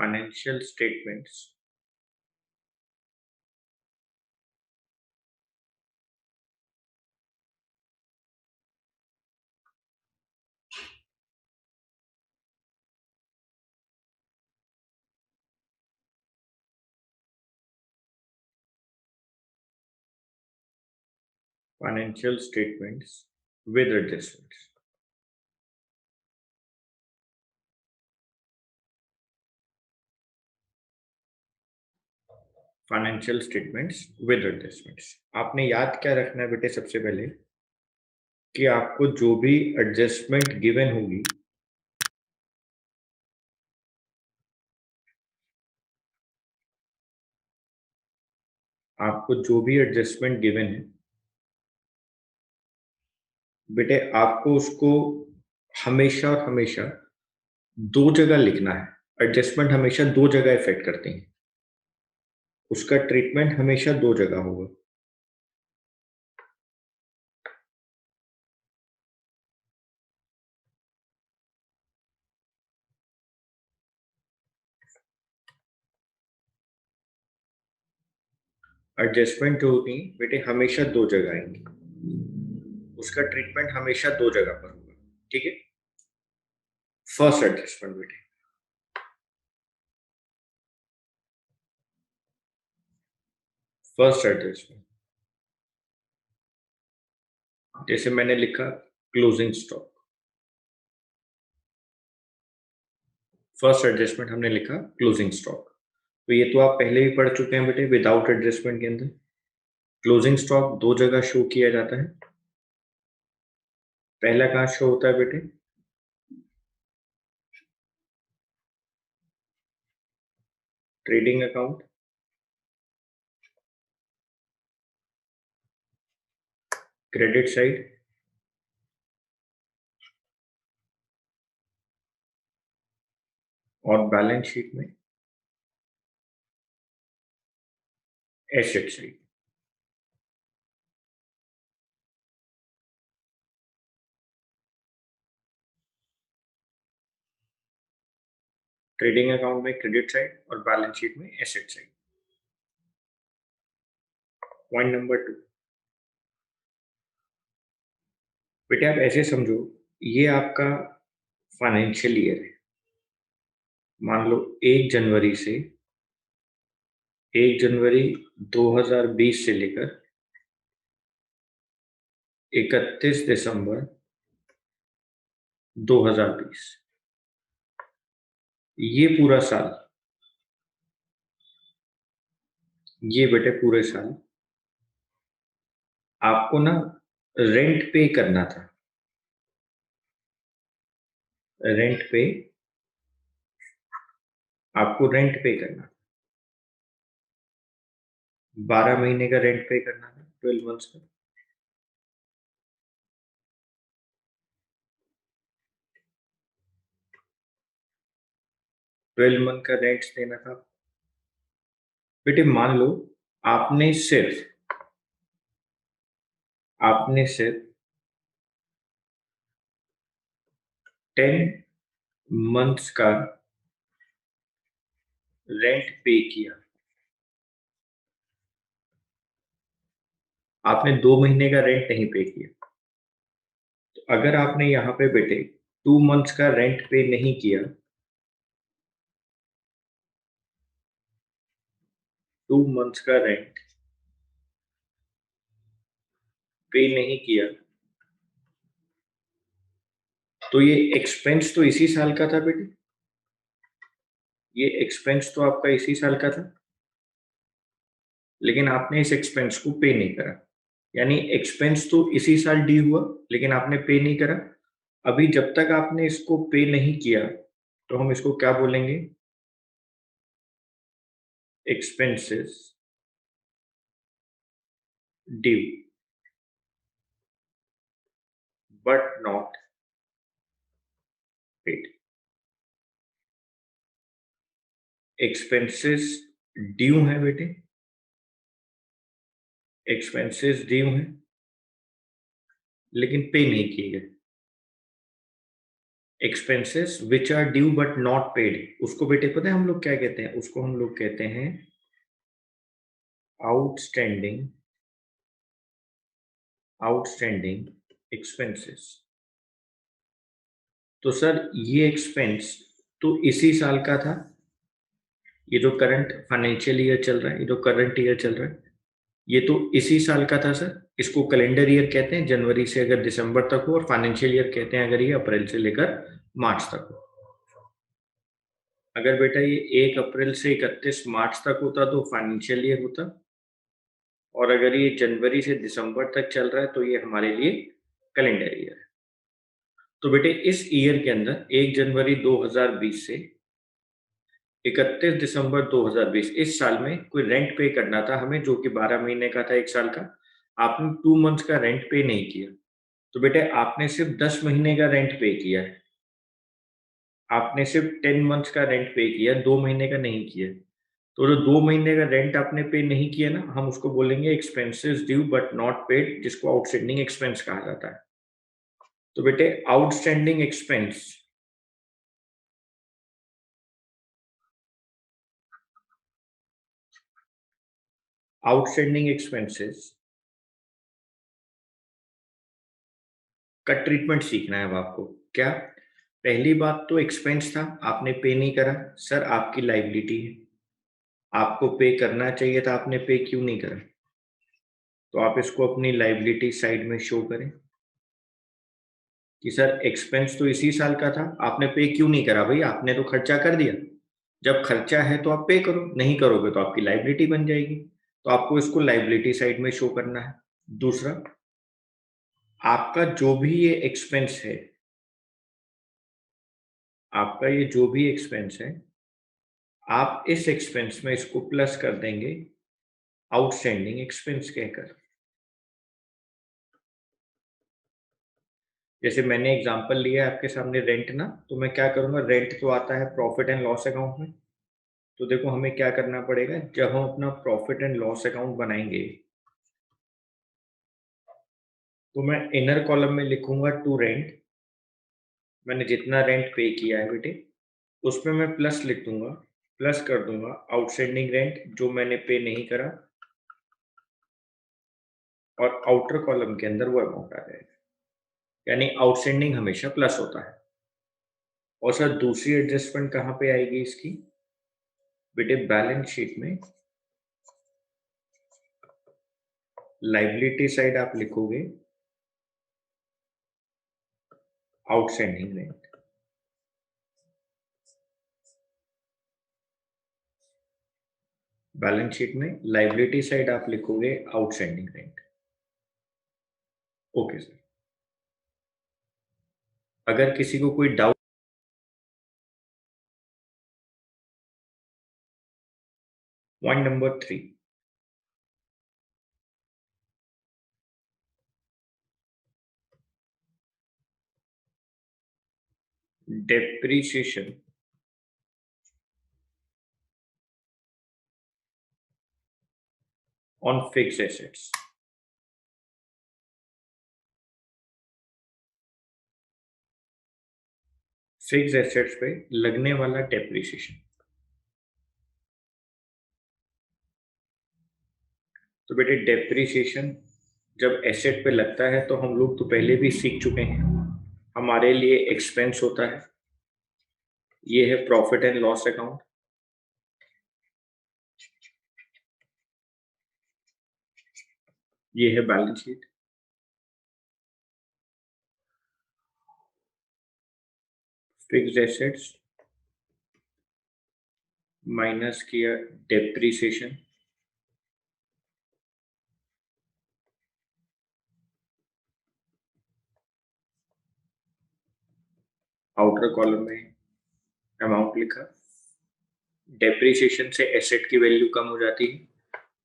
financial statements, financial statements with adjustments. Financial statements with adjustments. आपने याद क्या रखना है बेटे, सबसे पहले कि आपको जो भी एडजस्टमेंट गिवन होगी आपको जो भी एडजस्टमेंट गिवन है बेटे, आपको उसको हमेशा और हमेशा दो जगह लिखना है। एडजस्टमेंट हमेशा दो जगह इफेक्ट करती हैं, उसका ट्रीटमेंट हमेशा दो जगह होगा। एडजस्टमेंट जो होती है बेटे हमेशा दो जगह आएंगी, उसका ट्रीटमेंट हमेशा दो जगह पर होगा। ठीक है, फर्स्ट एडजस्टमेंट बेटे, फर्स्ट एडजस्टमेंट जैसे मैंने लिखा क्लोजिंग स्टॉक। फर्स्ट एडजस्टमेंट हमने लिखा क्लोजिंग स्टॉक, तो ये तो आप पहले ही पढ़ चुके हैं बेटे। विदाउट एडजस्टमेंट के अंदर क्लोजिंग स्टॉक दो जगह शो किया जाता है। पहला कहाँ शो होता है बेटे? ट्रेडिंग अकाउंट, क्रेडिट साइड, और बैलेंस शीट में एसेट साइड। ट्रेडिंग अकाउंट में क्रेडिट साइड और बैलेंस शीट में एसेट साइड। पॉइंट नंबर 2 बेटे, आप ऐसे समझो ये आपका फाइनेंशियल ईयर है। मान लो 1 जनवरी से 1 जनवरी 2020 से लेकर 31 दिसंबर 2020, ये पूरा साल, ये बेटे पूरे साल आपको ना रेंट पे करना था। रेंट पे, आपको रेंट पे करना था। 12 महीने का रेंट पे करना था, 12 मंथ्स का। ट्वेल्व मंथ का रेंट देना था। बेटे मान लो आपने सिर्फ 10 मंथ्स का रेंट पे किया, आपने 2 महीने का रेंट नहीं पे किया। तो अगर आपने यहाँ पे बेटे 2 मंथ्स का रेंट पे नहीं किया, 2 मंथ्स का रेंट पे नहीं किया, तो ये एक्सपेंस तो इसी साल का था बेटे। ये एक्सपेंस तो आपका इसी साल का था, लेकिन आपने इस एक्सपेंस को पे नहीं करा। यानी एक्सपेंस तो इसी साल ड्यू हुआ, लेकिन आपने पे नहीं करा। अभी जब तक आपने इसको पे नहीं किया, तो हम इसको क्या बोलेंगे? Expenses due but not paid. Expenses due है बेटे, एक्सपेंसेस ड्यू हैं, लेकिन पे नहीं किए गए। Expenses which are due but not paid, उसको बेटे पता है हम लोग क्या कहते हैं? उसको हम लोग कहते हैं आउटस्टैंडिंग एक्सपेंसेस। तो सर ये एक्सपेंस तो इसी साल का था, ये जो करंट फाइनेंशियल ईयर चल रहा है, ये जो करंट ईयर चल रहा है, ये तो इसी साल का था सर। इसको कैलेंडर ईयर कहते हैं जनवरी से अगर दिसंबर तक हो, और फाइनेंशियल ईयर कहते हैं अगर ये अप्रैल से लेकर मार्च तक हो। अगर बेटा ये 1 अप्रैल से 31 मार्च तक होता तो फाइनेंशियल ईयर होता, और अगर ये जनवरी से दिसंबर तक चल रहा है तो ये हमारे लिए कैलेंडर ईयर है। तो बेटे इस ईयर के अंदर 1 जनवरी 2020 से 31 दिसंबर 2020 इस साल में कोई रेंट पे करना था हमें, जो कि 12 महीने का था, 1 साल का। आपने 2 मंथ्स का रेंट पे नहीं किया, तो बेटे आपने सिर्फ 10 महीने का रेंट पे किया है। आपने सिर्फ 10 मंथ्स का रेंट पे किया, 2 महीने का नहीं किया। तो जो 2 महीने का रेंट आपने पे नहीं किया ना, हम उसको बोलेंगे expenses due but not paid, जिसको आउटस्टैंडिंग एक्सपेंस कहा जाता है। तो बेटे आउटस्टैंडिंग एक्सपेंस आउटस्टैंडिंग एक्सपेंसेस का ट्रीटमेंट सीखना है अब आपको। क्या? पहली बात तो एक्सपेंस था, आपने पे नहीं करा, सर आपकी लायबिलिटी है, आपको पे करना चाहिए था, आपने पे क्यों नहीं करा? तो आप इसको अपनी लायबिलिटी साइड में शो करें कि सर एक्सपेंस तो इसी साल का था, आपने पे क्यों नहीं करा? भाई आपने तो खर्चा कर दिया, जब खर्चा है तो आप पे करो, नहीं करोगे तो आपकी लायबिलिटी बन जाएगी। तो आपको इसको लायबिलिटी साइड में शो करना है। दूसरा, आपका जो भी ये एक्सपेंस है, आपका ये जो भी एक्सपेंस है, आप इस एक्सपेंस में इसको प्लस कर देंगे आउटस्टैंडिंग एक्सपेंस कहकर। जैसे मैंने एग्जांपल लिया है आपके सामने रेंट ना, तो मैं क्या करूंगा, रेंट तो आता है प्रॉफिट एंड लॉस अकाउंट में। तो देखो हमें क्या करना पड़ेगा, जब हम अपना प्रॉफिट एंड लॉस अकाउंट बनाएंगे तो मैं इनर कॉलम में लिखूंगा टू रेंट, मैंने जितना रेंट पे किया है बेटे उसमें मैं प्लस लिख दूंगा, प्लस कर दूंगा आउटस्टैंडिंग रेंट जो मैंने पे नहीं करा, और आउटर कॉलम के अंदर वो अमाउंट आ जाएगा। यानी आउटस्टैंडिंग हमेशा प्लस होता है। और सर दूसरी एडजस्टमेंट कहाँ पे आएगी इसकी? बेटे बैलेंस शीट में लायबिलिटी साइड आप लिखोगे आउटस्टैंडिंग रेंट, बैलेंस शीट में लायबिलिटी साइड आप लिखोगे आउटस्टैंडिंग रेंट। ओके सर, अगर किसी को कोई doubt. Point number 3, depreciation on fixed assets. Fixed assets पे लगने वाला डेप्रीशिएशन। तो बेटे डेप्रीशिएशन जब एसेट पे लगता है तो हम लोग तो पहले भी सीख चुके हैं, हमारे लिए एक्सपेंस होता है। ये है प्रॉफिट एंड लॉस अकाउंट, ये है balance sheet. Fixed assets minus किया डेप्रीसिएशन, आउटर कॉलम में अमाउंट लिखा। डेप्रीसिएशन से एसेट की वैल्यू कम हो जाती है।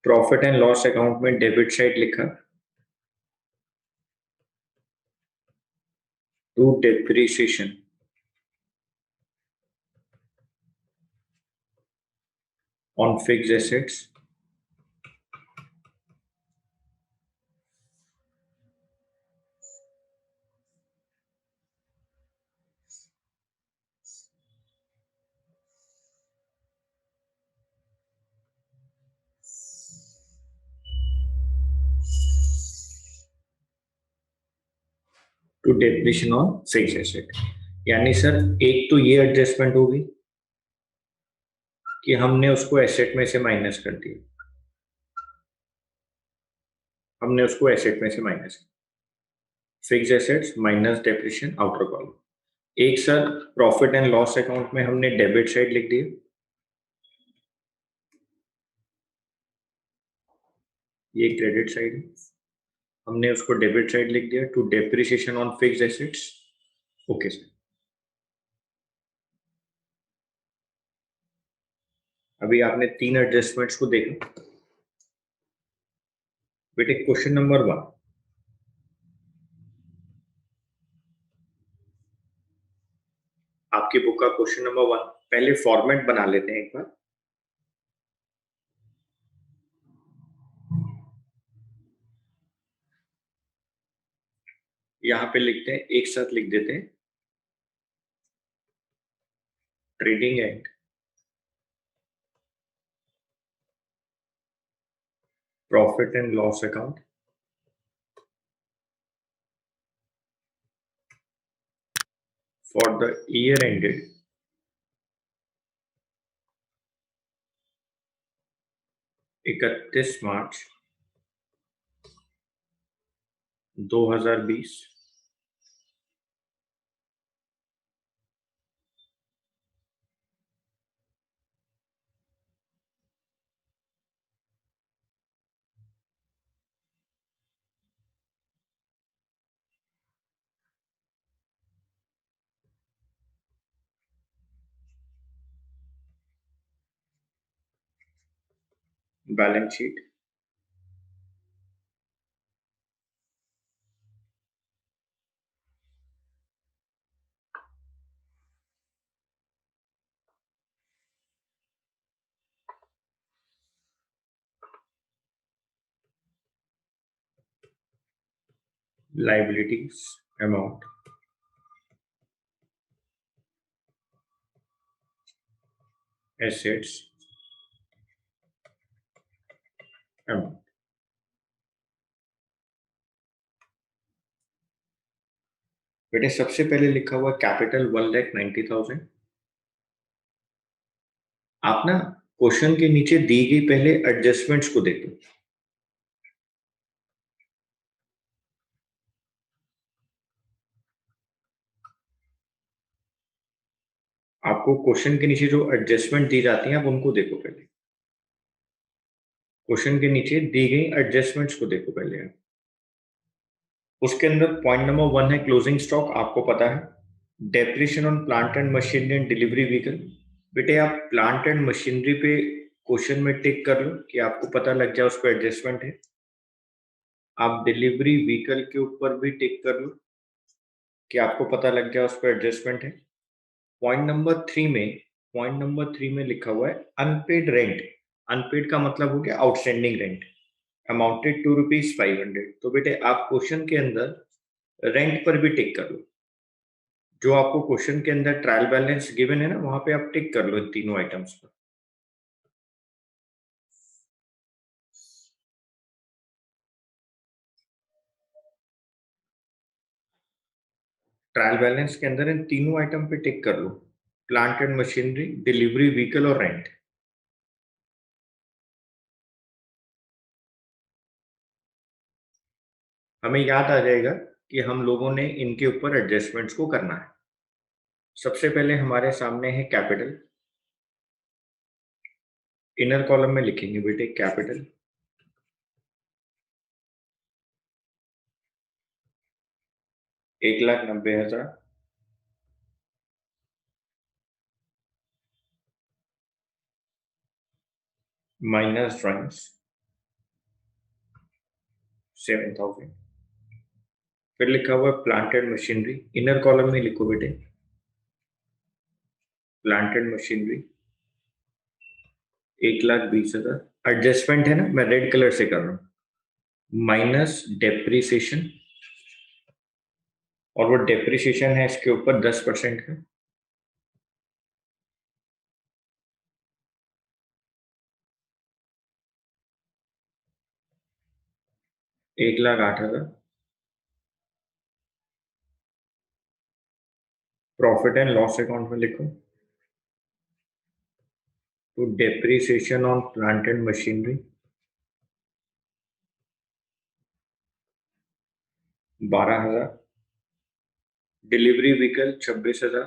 प्रॉफिट एंड लॉस अकाउंट में डेबिट साइड लिखा to depreciation on fixed assets. To depreciation on fix asset. यानी सर एक तो ये एडजस्टमेंट होगी कि हमने उसको एसेट में से माइनस कर दिया, हमने उसको एसेट में से माइनस किया, fixed assets minus depreciation outer column. एक sir profit and loss account में हमने डेबिट साइड लिख दिया, ये क्रेडिट साइड है, हमने उसको डेबिट साइड लिख दिया to depreciation on fix assets. Okay sir, अभी आपने तीन एडजस्टमेंट्स को देखा। बेटे क्वेश्चन नंबर 1, आपकी बुक का क्वेश्चन नंबर 1, पहले फॉर्मेट बना लेते हैं एक बार। यहां पे लिखते हैं, एक साथ लिख देते हैं, trading and profit and loss account for the year ended 31 March 2020। Balance sheet, liabilities amount, assets amount. बेटे सबसे पहले लिखा हुआ कैपिटल 1,90,000। आप ना क्वेश्चन के नीचे दी गई पहले एडजस्टमेंट्स को देखो। आपको क्वेश्चन के नीचे जो एडजस्टमेंट दी जाती हैं आप उनको देखो पहले, क्वेश्चन के नीचे दी गई एडजस्टमेंट्स को देखो पहले आप। उसके अंदर पॉइंट नंबर 1 है क्लोजिंग स्टॉक, आपको पता है। Depreciation on plant and machinery and delivery vehicle. बेटे आप प्लांट एंड मशीनरी पे क्वेश्चन में टिक कर लो कि आपको पता लग जाए उस पर एडजस्टमेंट है। आप डिलीवरी व्हीकल के ऊपर भी टिक कर लो कि आपको पता लग जाए उस पर एडजस्टमेंट है। पॉइंट नंबर 3 में लिखा हुआ है अनपेड रेंट। अनपेड का मतलब हो गया आउटस्टैंडिंग रेंट, अमाउंटेड टू ₹500। तो बेटे आप क्वेश्चन के अंदर रेंट पर भी टिक कर लो। जो आपको क्वेश्चन के अंदर ट्रायल बैलेंस गिवन है ना, वहां पे आप टिक कर लो इन तीनों आइटम्स पर। ट्रायल बैलेंस के अंदर इन तीनों आइटम पे टिक कर लो, plant and machinery, delivery vehicle और रेंट। हमें याद आ जाएगा कि हम लोगों ने इनके ऊपर एडजस्टमेंट्स को करना है। सबसे पहले हमारे सामने है कैपिटल। इनर कॉलम में लिखेंगे बेटे कैपिटल, 1,90,000 माइनस ड्राइंग्स 7,000। फिर लिखा हुआ है plant and machinery, inner column में लिखो बेटे प्लांट एंड मशीनरी 1,20,000। एडजस्टमेंट है ना, मैं रेड कलर से कर रहा हूं, माइनस डेप्रिसिएशन, और वो डेप्रिसिएशन है इसके ऊपर 10% का, 1,08,000 प्रॉफिट एंड लॉस अकाउंट में लिखो तो depreciation on plant and machinery 12,000, delivery vehicle 26,000,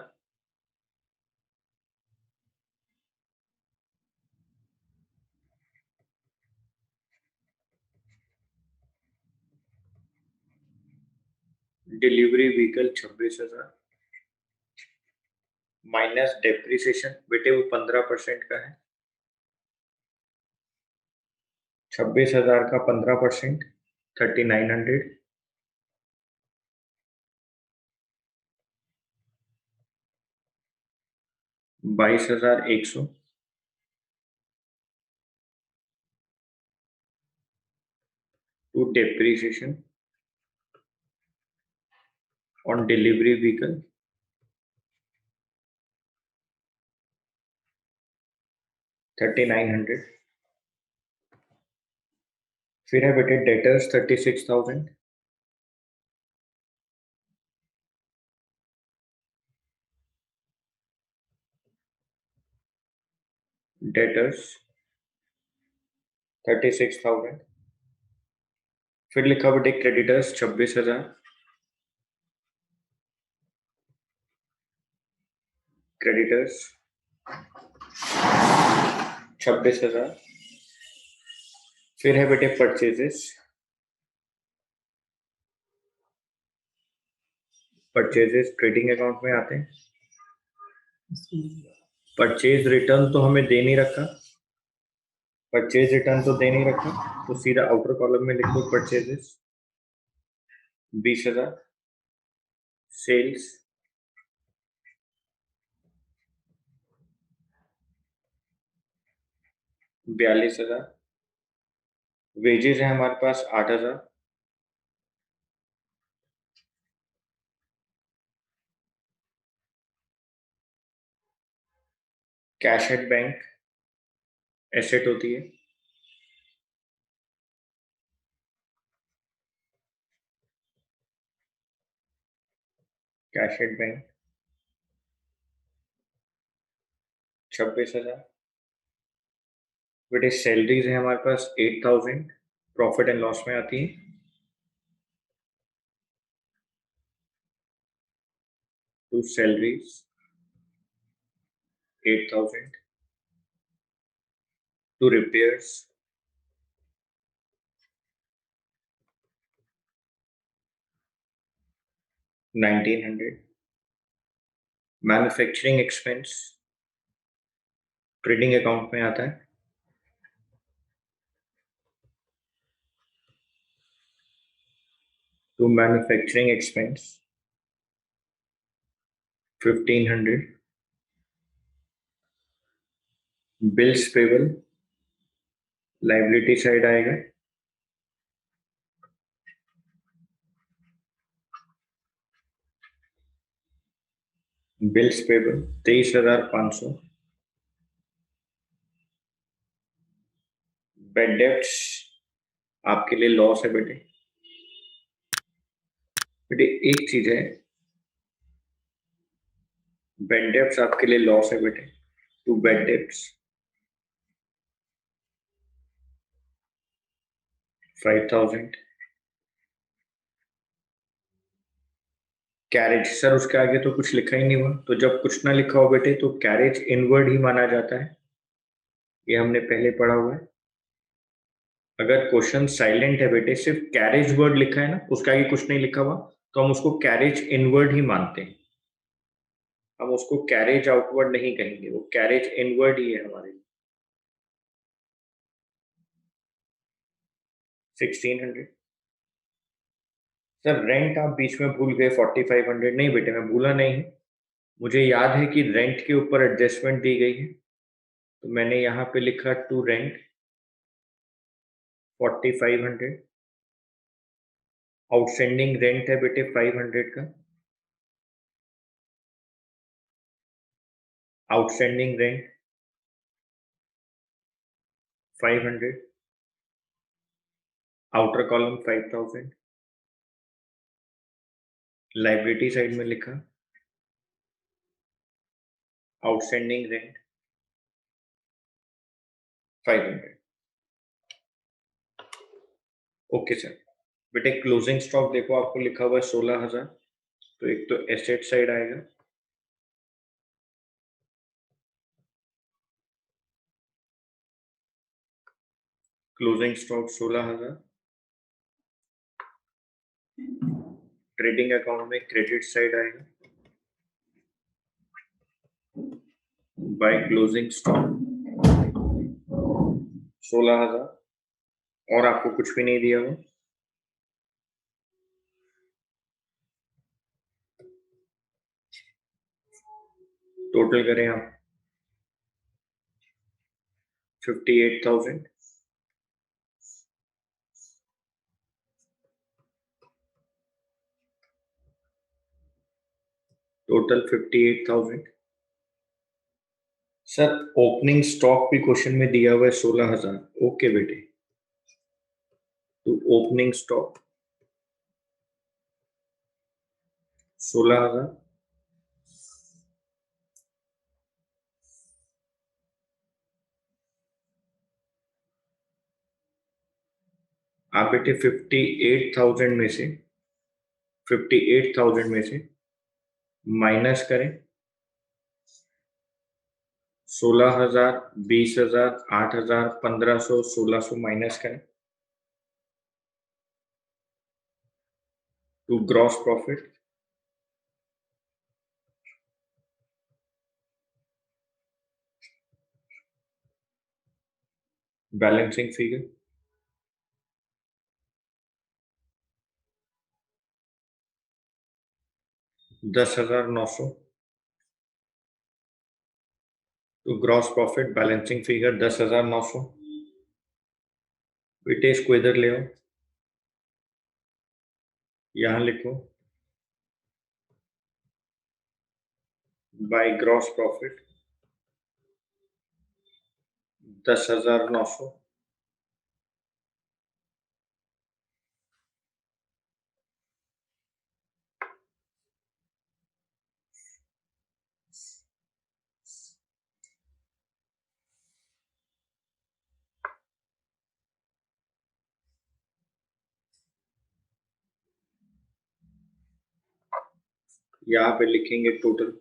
delivery vehicle 26,000 minus depreciation बेटे वो 15% का है। 26,000 का 15% 3,900, 22,100 to depreciation on delivery vehicle 3,900। फिर है बेटे डेटर्स 36,000, डेटर्स 36,000। फिर लिखा बेटे क्रेडिटर्स 26,000, क्रेडिटर्स 26,000। फिर है बेटे परचेजेस, परचेजेस ट्रेडिंग अकाउंट में आते हैं। परचेज रिटर्न तो हमें दे नहीं रखा, परचेज रिटर्न तो दे नहीं रखा, तो सीधा आउटर कॉलम में लिख दो परचेजेस 20,000, सेल्स 42,000, वेजेस है हमारे पास 8,000, कैश एट बैंक एसेट होती है, कैश एट बैंक 26,000। बेटे सैलरीज है हमारे पास 8,000, प्रॉफिट एंड लॉस में आती है, to salaries 8,000, to repairs 1,900, manufacturing expense trading account में आता है, to manufacturing expense 1,500, bills payable liability side आएगा, बिल्स पेबल 23,500, बेड डेब्ट्स आपके लिए लॉस है बेटे। बेटे एक चीज है, बेड डेब्ट्स आपके लिए लॉस है बेटे, to bad debts 5,000, carriage sir उसके आगे तो कुछ लिखा ही नहीं हुआ, तो जब कुछ ना लिखा हो बेटे तो कैरेज इनवर्ड ही माना जाता है, ये हमने पहले पढ़ा हुआ है। अगर क्वेश्चन साइलेंट है बेटे, सिर्फ कैरेज वर्ड लिखा है ना, उसके आगे कुछ नहीं लिखा हुआ, तो हम उसको कैरेज इनवर्ड ही मानते हैं, हम उसको कैरेज आउटवर्ड नहीं कहेंगे, वो कैरेज इनवर्ड ही है हमारे लिए। 1,600 सर रेंट आप बीच में भूल गए 4,500, नहीं बेटे मैं भूला नहीं है, मुझे याद है कि रेंट के ऊपर एडजस्टमेंट दी गई है, तो मैंने यहाँ पे लिखा टू रेंट 4,500, आउटस्टैंडिंग रेंट है बेटे 500 का, outstanding rent 500, outer column 5,000, liability side में लिखा आउटस्टैंडिंग रेंट 500। Okay sir. बेटे क्लोजिंग स्टॉक देखो, आपको लिखा हुआ है 16,000, तो एक तो एसेट साइड आएगा, क्लोजिंग स्टॉक 16,000। ट्रेडिंग अकाउंट में क्रेडिट साइड आएगा, बाय क्लोजिंग स्टॉक 16,000, और आपको कुछ भी नहीं दिया हुआ। टोटल करें आप 58,000, टोटल 58,000। सर ओपनिंग स्टॉक भी क्वेश्चन में दिया हुआ है 16,000। ओके बेटे, तो ओपनिंग स्टॉक 16,000, आप बेटे 58,000 में से 58,000 में से माइनस करें 16,000, 20,000, 8,000, 1,500, 1,600 माइनस करें to gross profit. Balancing figure 10,900 तो ग्रॉस प्रॉफिट बैलेंसिंग फिगर 10,900। बेटे इसको इधर ले आओ, यहां लिखो बाय ग्रॉस प्रॉफिट 10,900। यहाँ पे लिखेंगे टोटल,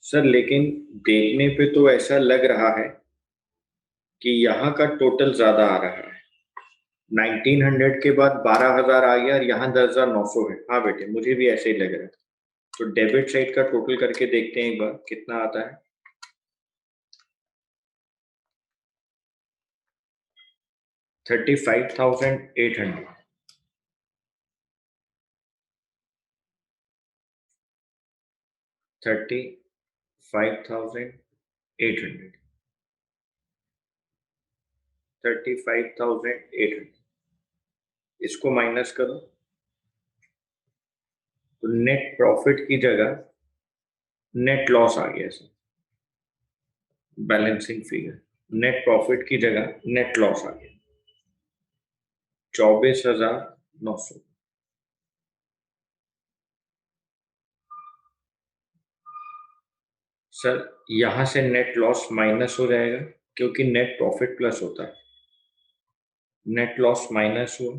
सर लेकिन देखने पे तो ऐसा लग रहा है कि यहाँ का टोटल ज्यादा आ रहा है। 1900 के बाद 12,000 आ गया और यहाँ 10,900 है। हाँ बेटे, मुझे भी ऐसे ही लग रहा है। तो डेबिट साइड का टोटल करके देखते हैं एक बार कितना आता है। 35,800। 35,800। 35,800, इसको माइनस करो तो नेट प्रॉफिट की जगह नेट लॉस आ गया sir. Balancing figure net profit की जगह नेट लॉस आ गया 24,900। सर यहां से नेट लॉस माइनस हो जाएगा क्योंकि नेट प्रॉफिट प्लस होता है। नेट लॉस माइनस हुआ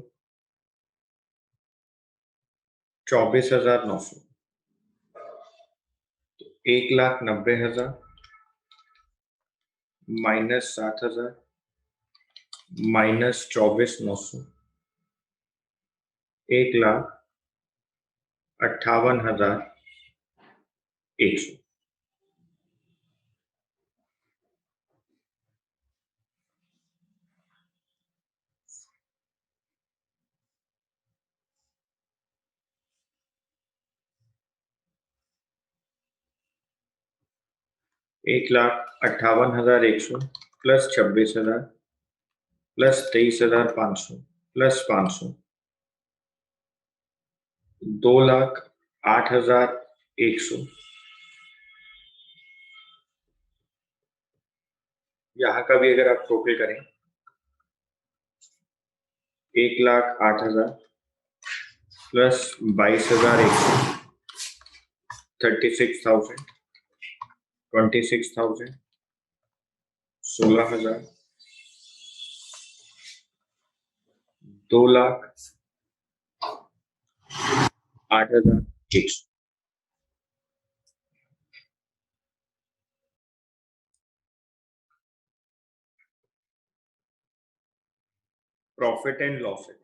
24,900, 1,90,000 minus 7,000 minus 24,900, 1,58,100। 1,58,100 plus 26,000 plus 23,500 plus 500, 2,08,100। यहाँ का भी अगर आप टोटल करें 1,08,000 प्लस 22,100, 36,000, 26,000, 16,000, 2,00,000, 8,100। प्रॉफिट एंड लॉस है।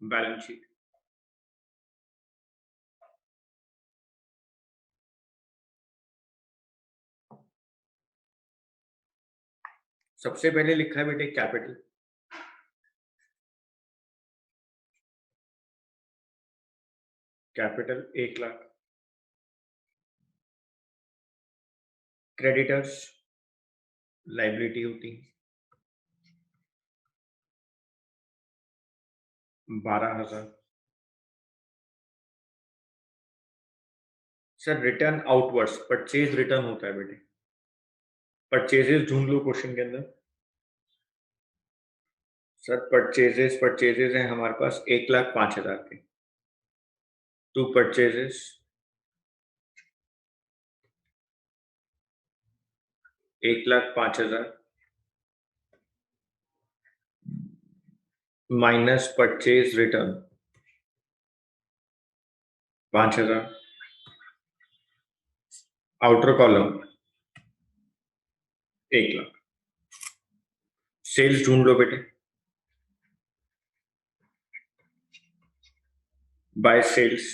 Balance sheet. सबसे पहले लिखा है बेटे कैपिटल। कैपिटल 1,00,000। क्रेडिटर्स लाइबिलिटी होती है 12,000। Sir return outwards purchase return होता है बेटे। परचेजेस ढूंढ लो क्वेश्चन के अंदर। सर परचेजेस हैं हमारे पास 1,05,000 के। To purchases 1,05,000 minus purchase return 5,000। Outer column 1,00,000। Sales ढूंढ लो बेटे। By sales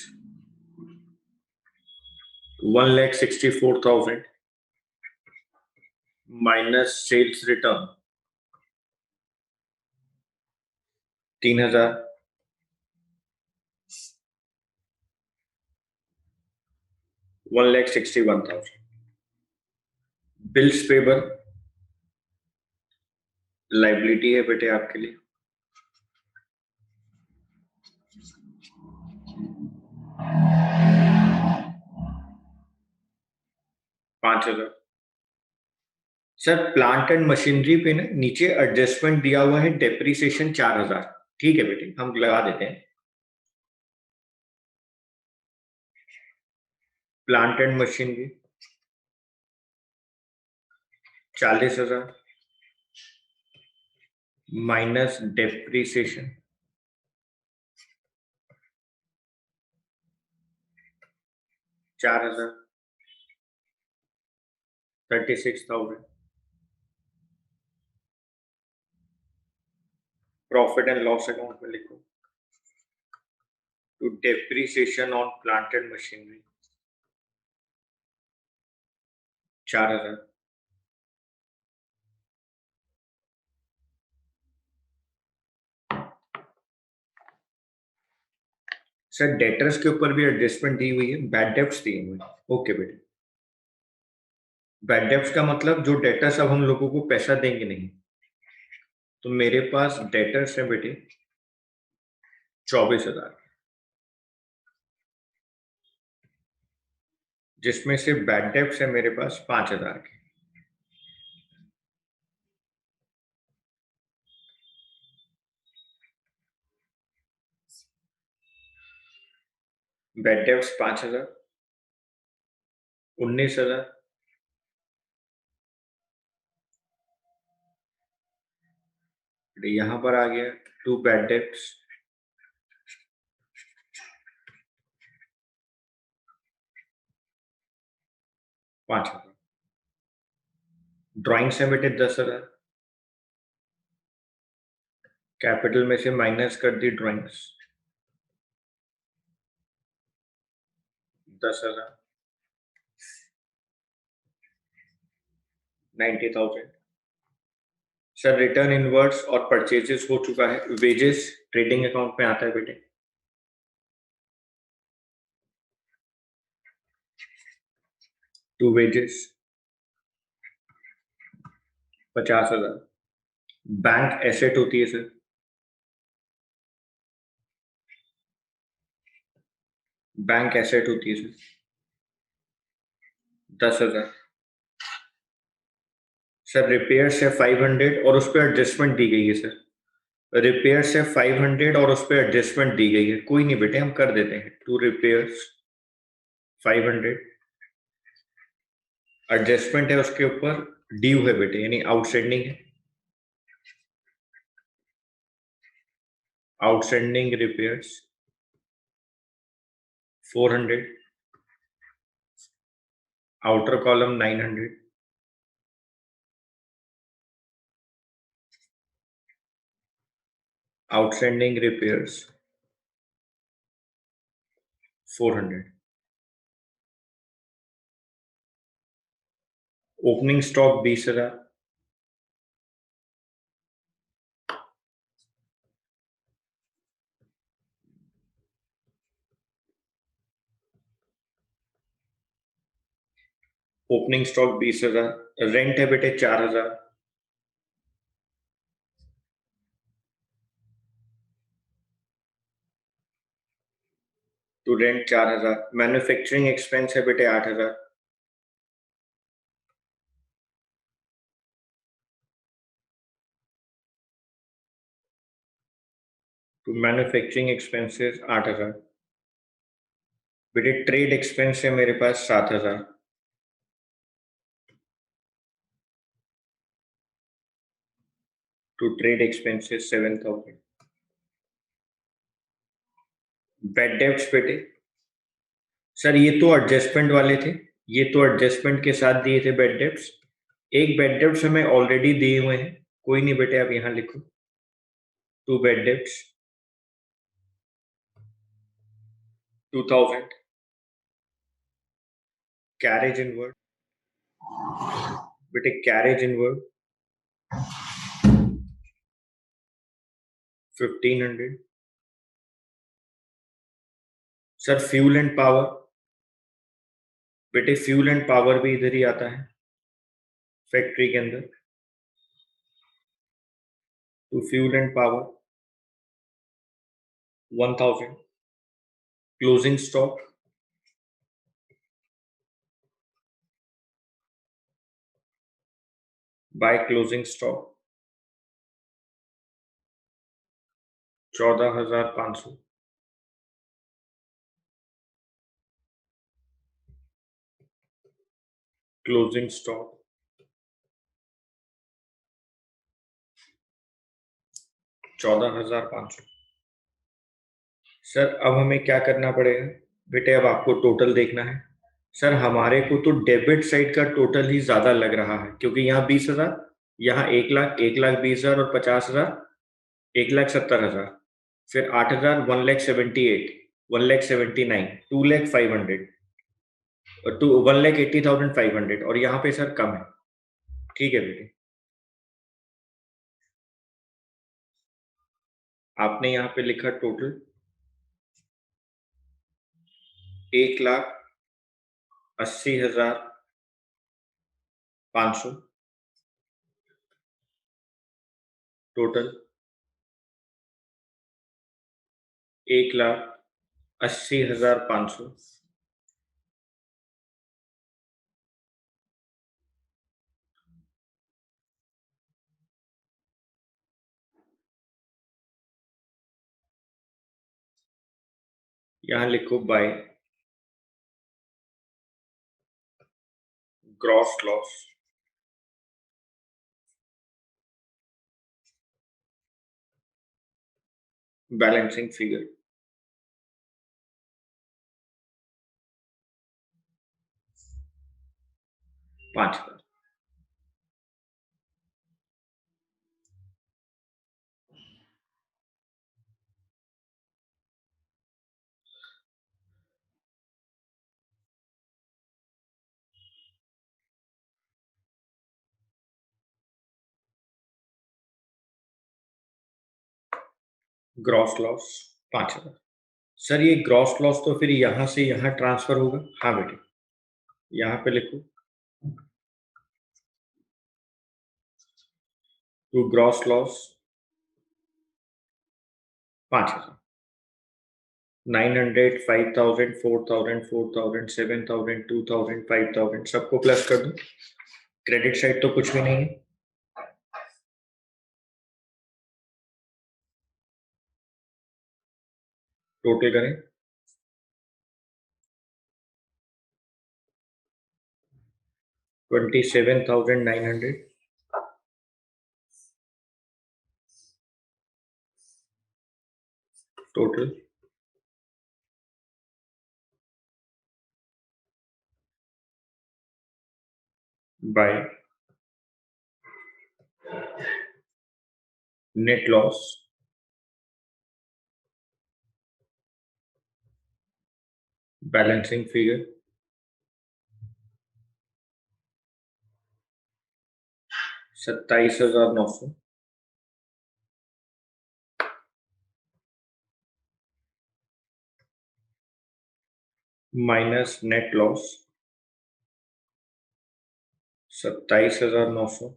1,64,000 minus sales return 3,000। 1,61,000। Bills payable liability है बेटे आपके लिए। 5,000। सर प्लांट एंड मशीनरी पे ना नीचे एडजस्टमेंट दिया हुआ है डेप्रिसिएशन 4,000। ठीक है बेटे हम लगा देते हैं। Plant and machinery 40,000 minus depreciation 4,000 36,000। Profit and loss account में लिखो to depreciation on plant and machinery 4,000। Sir debtors के ऊपर भी एडजस्टमेंट दी हुई है, बैड डेब्ट्स दिए हुए हैं। ओके बेटे। बैड डेब्ट्स का मतलब जो डेटर्स अब हम लोगों को पैसा देंगे नहीं। तो मेरे पास डेटर्स है बेटे 24,000 जिसमें से बैड डेब्ट्स है मेरे पास 5,000 के। बैड डेब्ट्स 5,000 19,000 यहां पर आ गया टू बैड डेब्ट्स 5,000। ड्राइंग्स है बेटे 10,000। कैपिटल में से माइनस कर दी ड्राइंग्स 10,000 90,000। सर रिटर्न इनवर्ड्स और परचेजेस हो चुका है। वेजेस ट्रेडिंग अकाउंट में आता है बेटे। To wages 50,000। बैंक एसेट होती है सर। बैंक एसेट होती है सर। 10,000। सर रिपेयर से 500 और उस पर एडजस्टमेंट दी गई है सर। रिपेयर से 500 और उस पर एडजस्टमेंट दी गई है। कोई नहीं बेटे, हम कर देते हैं। टू रिपेयर्स 500, एडजस्टमेंट है उसके ऊपर, ड्यू है बेटे, यानी आउटस्टैंडिंग है। Outstanding repairs 400, outer column 900, outstanding repairs 400, opening stock 20,000, opening stock 20,000। Rent है बेटे 4,000, टू रेंट 4,000। मैन्युफैक्चरिंग एक्सपेंस है बेटे 8,000, टू मैन्युफैक्चरिंग एक्सपेंसेस 8,000। बेटे ट्रेड एक्सपेंस है मेरे पास 7,000, to trade expenses 7,000। Bad debts बेटे, सर ये तो एडजस्टमेंट वाले थे, ये तो एडजस्टमेंट के साथ दिए थे बेड डेब्ट्स। एक बेड डेब्ट्स हमें ऑलरेडी दिए हुए हैं, कोई नहीं बेटे, आप यहां लिखो। To bad debts 2,000। Carriage inward बेटे, carriage inward 1,500। Sir fuel and power बेटे, फ्यूल एंड पावर भी इधर ही आता है फैक्ट्री के अंदर। To fuel and power 1,000। Closing stock by closing stock 14,500। Closing stock 14,500। Sir अब हमें क्या करना पड़ेगा बेटे? अब आपको टोटल देखना है। सर हमारे को तो डेबिट साइड का टोटल ही ज्यादा लग रहा है, क्योंकि यहाँ 20,000, यहाँ 1,00,000, 1,20,000 और 50,000, 1,70,000, फिर 8,000, 1,78,000, 1,79,000, 2,05,000, टू 1,80,500, और यहाँ पे सर कम है। ठीक है बेटे, आपने यहाँ पे लिखा टोटल 1,80,500 टोटल, 1,80,500। यहाँ लिखो by gross loss, balancing figure 5,000। Gross loss 5,000। Sir ये ग्रॉस लॉस तो फिर यहां से यहां ट्रांसफर होगा? हाँ बेटे, यहाँ पे लिखो तो ग्रॉस लॉस 5,000, 900, 5,000, 4,000, 4,000, 7,000, 2,000, 5,000 सबको प्लस कर दूं। क्रेडिट साइड तो कुछ भी नहीं है। टोटल करें 27,900 total by net loss balancing figure 27,900 minus net loss 27,900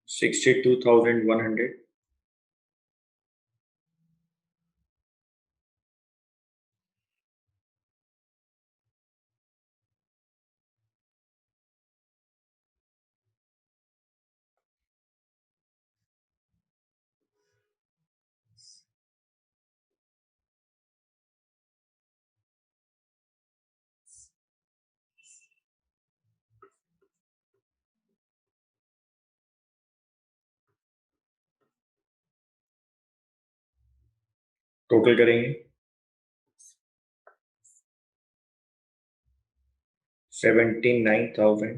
62,100 total करेंगे 79,500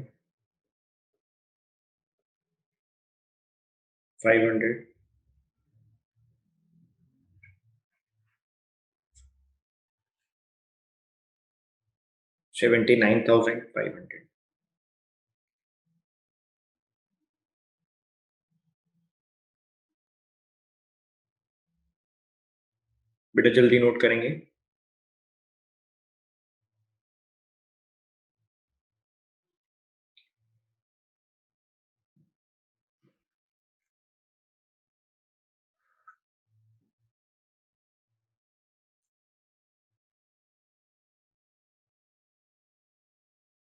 79,500 बेटा जल्दी नोट करेंगे